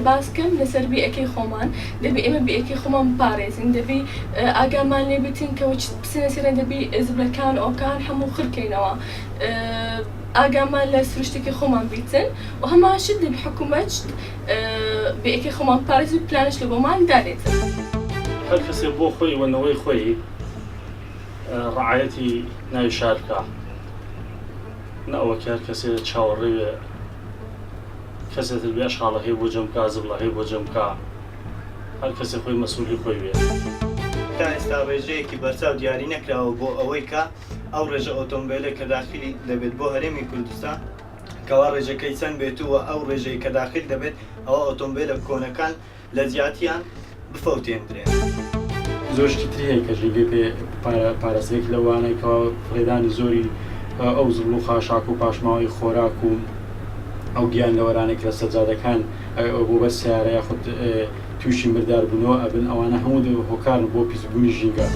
باسکەم لەسەر بیئەکەی خۆمان دەبێ ئێمە بیئەکەی خۆمان بپارێزین دەبێ ئاگامان لێ بتین کەەوە بسنە سێرەن دەبێ زبلەکان ئۆکان هەموو خڕکەینەوە ئاگامان لە سروشتێکی خۆمان بیتن و هەماشت دەبێ حکوومەت بیئەکەی خۆمان بپارێزی و پلانش لە بۆمان دارێتن هەر کەسێ بۆ خۆی وەنەوەی خۆی ڕعایەتی ناوی شارکە نەوە کار کەسێ چاوەڕێوێ کەسێتر بێ ئەشغاڵە هەیە بۆ جەمکا زبڵە هەیە بۆ جەمکا هەر کەسێ خۆی مەسئولی خۆی وێ تا ئێستا ڕێژەیەکی بەرچاو دیاری نەکراوە بۆ ئەوەی کە ئەو ڕێژە ئۆتۆمبیلە کە داخلی دەبێت بۆ هەرێمی کوردستان کەوا ڕێژەکەی چەند بێتووە ئەو ڕێژەی کە داخل دەبێت ئەوە ئۆتۆمبیلە کۆنەکان لە زیاتیان بفەوتێنرێن زۆر شتی تری هەیە کە ژیگەی پێ پارێزەیەک لەوانەیە کەوا فڕێدانی زۆری ئەو زبڵ و خاشاک و پاشماوەی خۆراک و ئەو گیان لەوەرانێک لە سەجادەکان بۆ بەر سیارە یاخود تووشی مردار بوونەوە ئەبن ئەوانە هەموو هۆکارن بۆ پیسبوونی ژینگە.